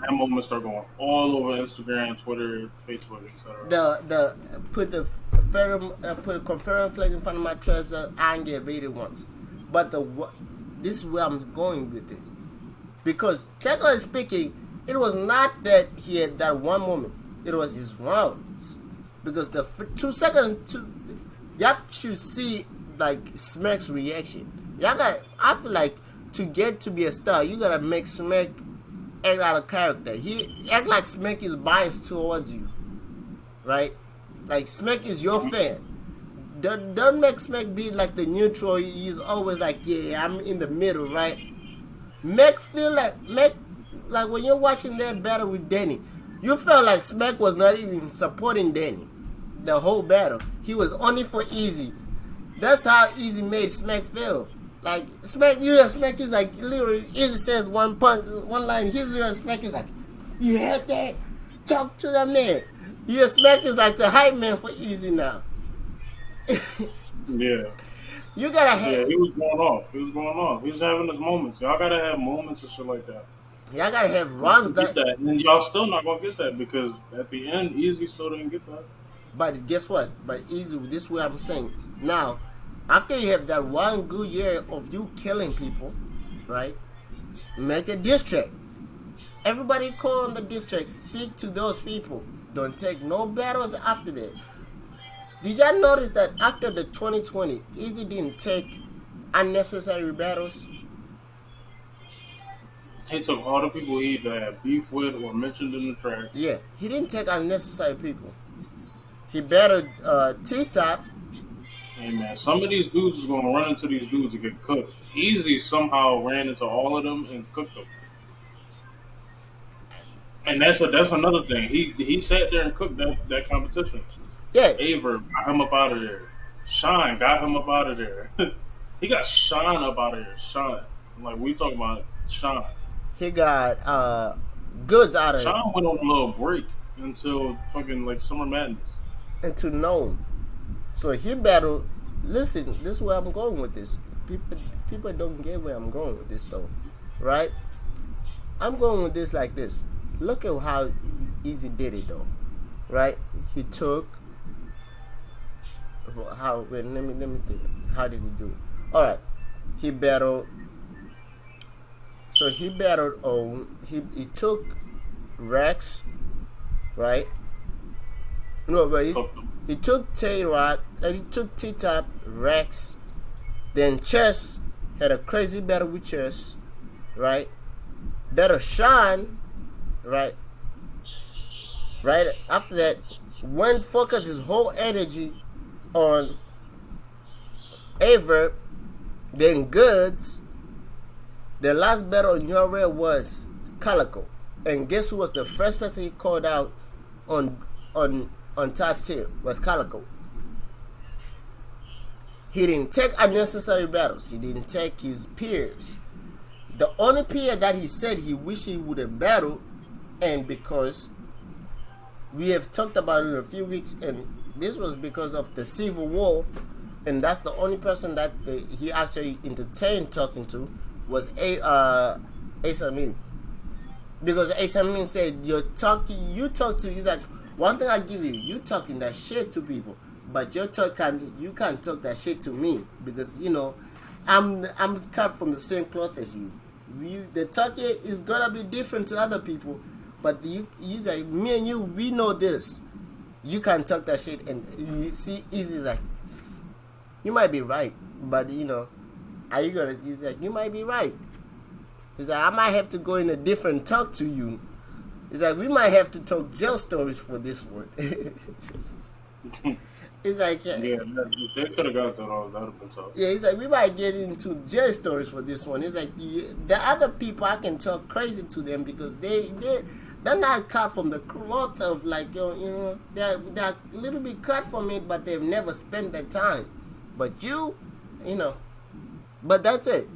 That moment started going all over Instagram, Twitter, Facebook, etc. The put a Confederate flag in front of my tribes. I ain't get raided once, but this is where I'm going with this, because technically speaking, it was not that he had that one moment. It was his rounds, because the 2 seconds, y'all should see like Smack's reaction. I feel like to get to be a star, you gotta make Smack act out of character. He act like Smack is biased towards you, right? Like Smack is your fan. Don't make Smack be like the neutral. He's always like, yeah, I'm in the middle, right? Make when you're watching that battle with Danny, you felt like Smack was not even supporting Danny the whole battle. He was only for Easy. That's how Easy made Smack feel. Like Smack is like literally Easy says one line. His little Smack is like, you heard that? Talk to the man. Yeah, Smack is like the hype man for Easy now. Yeah. You gotta have. Yeah, he was going off. He was having his moments. Y'all gotta have moments and shit like that. Y'all gotta have runs Get that. And y'all still not gonna get that because at the end, Easy still didn't get that. But guess what? But Easy, this is what I'm saying. Now, after you have that one good year of you killing people, right? Make a diss track. Everybody call on the diss track. Stick to those people. Don't take no battles after that. Did y'all notice that after the 2020, Easy didn't take unnecessary battles? He took all the people he either had beef with or mentioned in the track. Yeah, he didn't take unnecessary people. He battled T-Top. Hey man, some of these dudes is gonna run into these dudes and get cooked. Easy somehow ran into all of them and cooked them. And that's another thing. He sat there and cooked that competition. Yeah, Aver got him up out of there. Shine got him up out of there. He got Shine up out of there. Shine. Like we talking about Shine. he got Goods out of it. Shine went on a little break until fucking like Summer Madness. And to know. So he battled. Listen, this is where I'm going with this. People don't get where I'm going with this though, right? I'm going with this like this. Look at how Easy did it though, right? He took. Let me think. How did he do it? All right, he battled. So he battled on. He took Rex, right? No, but Cooked them. he took Tay-Rock, and he took T-Top, Rex, then Chess had a crazy battle with Chess, right? Battle Sean, right? Right after that, Went focused his whole energy on Aver, then Goods. The last battle in your rare was Calico. And guess who was the first person he called out on top tier? Was Calico. He didn't take unnecessary battles. He didn't take his peers. The only peer that he said he wished he would have battled, and because we have talked about it in a few weeks, and this was because of the Civil War, and that's the only person that he actually entertained talking to was Ace Amin. Because Ace Amin said, you talk to, he's like, one thing I give you, you talking that shit to people, but you can't talk that shit to me, because I'm cut from the same cloth as you. The talk is gonna be different to other people, but he's like, me and you, we know this. You can't talk that shit, and you see, Easy's like, you might be right, but are you gonna? He's like, you might be right. He's like, I might have to go in a different talk to you. He's like, we might have to talk jail stories for this one. He's like, Yeah, if they could have got that all, that would have been tough. yeah, he's like, we might get into jail stories for this one. He's like, the other people, I can talk crazy to them because they're not cut from the cloth of like, they're a little bit cut from it, but they've never spent that time. But but that's it.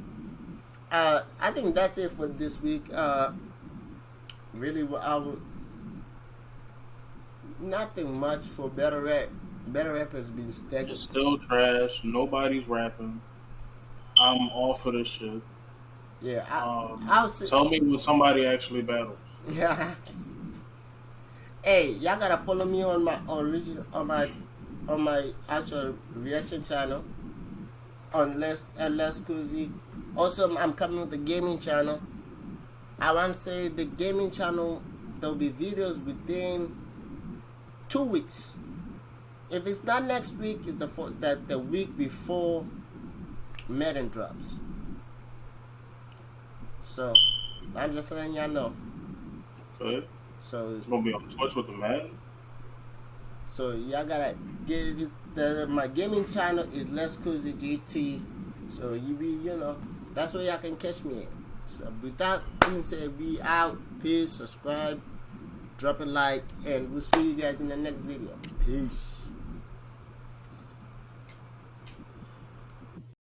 I think that's it for this week. Really, nothing much for Battlerap. Battlerap has been stagnant. It's still trash. Nobody's rapping. I'm all for this shit. Yeah, I'll say. Tell me when somebody actually battles. Hey, y'all gotta follow me on my original on my actual reaction channel on leskuzzy. Also, I'm coming with the gaming channel. I want to say the gaming channel, there'll be videos within 2 weeks. If it's not next week, it's the week before Madden drops. So I'm just letting y'all know. Okay. So It's gonna be on Twitch with the Madden. So y'all gotta get this. My gaming channel is leskuzzy GT. So that's where y'all can catch me at. So with that being said, we out. Peace. Subscribe. Drop a like, and we'll see you guys in the next video. Peace.